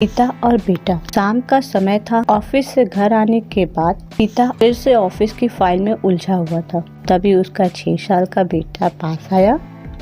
पिता और बेटा। शाम का समय था। ऑफिस से घर आने के बाद पिता फिर से ऑफिस की फाइल में उलझा हुआ था। तभी उसका 6 साल का बेटा पास आया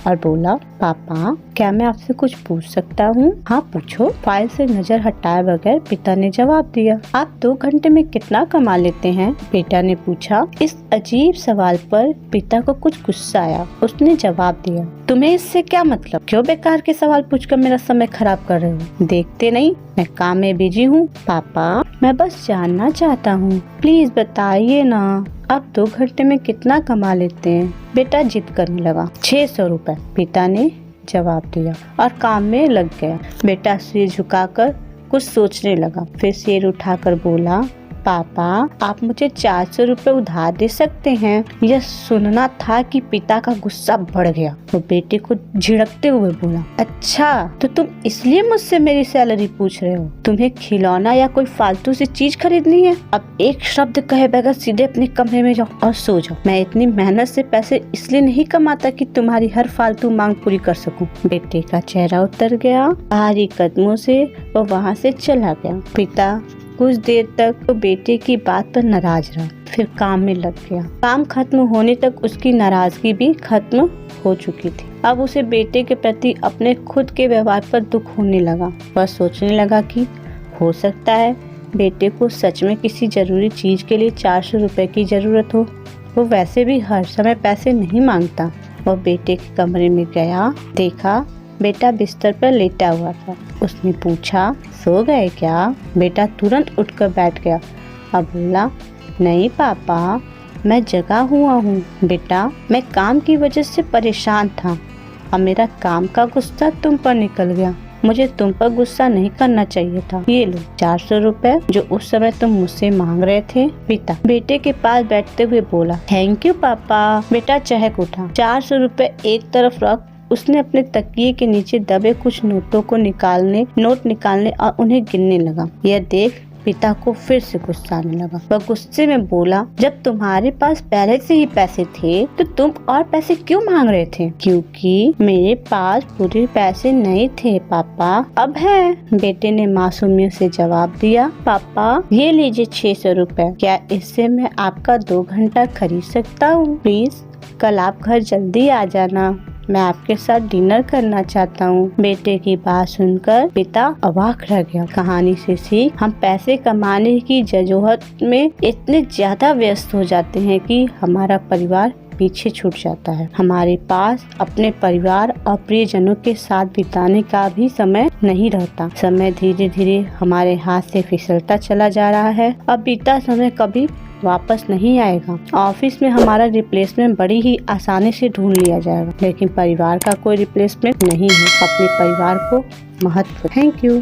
और बोला, पापा क्या मैं आपसे कुछ पूछ सकता हूँ? हाँ पूछो। फाइल से नजर हटाए बगैर पिता ने जवाब दिया। आप 2 घंटे में कितना कमा लेते हैं? बेटा ने पूछा। इस अजीब सवाल पर पिता को कुछ गुस्सा आया। उसने जवाब दिया, तुम्हें इससे क्या मतलब? क्यों बेकार के सवाल पूछकर मेरा समय खराब कर रहे हो? देखते नहीं मैं काम में बिजी हूँ। पापा मैं बस जानना चाहता हूँ, प्लीज बताइए ना, आप 2 घंटे में कितना कमा लेते हैं? बेटा जिद करने लगा। 600 रुपए, पिता ने जवाब दिया और काम में लग गया। बेटा सिर झुकाकर कुछ सोचने लगा, फिर सिर उठाकर बोला, पापा आप मुझे 400 रुपए उधार दे सकते हैं? यह सुनना था कि पिता का गुस्सा बढ़ गया। वो बेटे को झिड़कते हुए बोला, अच्छा तो तुम इसलिए मुझसे मेरी सैलरी पूछ रहे हो? तुम्हें खिलौना या कोई फालतू सी चीज खरीदनी है? अब एक शब्द कहे बगैर सीधे अपने कमरे में जाओ और सो जाओ। मैं इतनी मेहनत से पैसे इसलिए नहीं कमाता कि तुम्हारी हर फालतू मांग पूरी कर सकूं। बेटे का चेहरा उतर गया। भारी कदमों से वो वहाँ से चला गया। पिता कुछ देर तक तो बेटे की बात पर नाराज रहा, फिर काम में लग गया। काम खत्म होने तक उसकी नाराजगी भी खत्म हो चुकी थी। अब उसे बेटे के प्रति अपने खुद के व्यवहार पर दुख होने लगा। वह सोचने लगा कि हो सकता है बेटे को सच में किसी जरूरी चीज के लिए 400 रुपए की जरूरत हो। वो वैसे भी हर समय पैसे नहीं मांगता। वह बेटे के कमरे में गया, देखा बेटा बिस्तर पर लेटा हुआ था। उसने पूछा, सो गए क्या? बेटा तुरंत उठकर बैठ गया और बोला, नहीं पापा मैं जगा हुआ हूँ। बेटा मैं काम की वजह से परेशान था और मेरा काम का गुस्सा तुम पर निकल गया। मुझे तुम पर गुस्सा नहीं करना चाहिए था। ये लो 400 रुपए जो उस समय तुम मुझसे मांग रहे थे। पिता बेटे के पास बैठते हुए बोला, थैंक यू पापा। बेटा चहक उठा। 400 रुपए एक तरफ रख उसने अपने तकिए के नीचे दबे कुछ नोट निकालने और उन्हें गिनने लगा। यह देख पिता को फिर से गुस्सा आने लगा। वह गुस्से में बोला, जब तुम्हारे पास पहले से ही पैसे थे तो तुम और पैसे क्यों मांग रहे थे? क्योंकि मेरे पास पूरे पैसे नहीं थे पापा, अब है। बेटे ने मासूमियत से जवाब दिया, पापा ये लीजिए 600 रुपए। क्या इससे मैं आपका 2 घंटा खरीद सकता हूँ? प्लीज कल आप घर जल्दी आ जाना, मैं आपके साथ डिनर करना चाहता हूँ। बेटे की बात सुनकर पिता अवाक रह गया। कहानी से सीख, हम पैसे कमाने की जद्दोजहद में इतने ज्यादा व्यस्त हो जाते हैं कि हमारा परिवार पीछे छूट जाता है। हमारे पास अपने परिवार और प्रियजनों के साथ बिताने का भी समय नहीं रहता। समय धीरे धीरे हमारे हाथ से फिसलता चला जा रहा है और बीता समय कभी वापस नहीं आएगा। ऑफिस में हमारा रिप्लेसमेंट बड़ी ही आसानी से ढूंढ लिया जाएगा, लेकिन परिवार का कोई रिप्लेसमेंट नहीं है। अपने परिवार को महत्व। Thank you.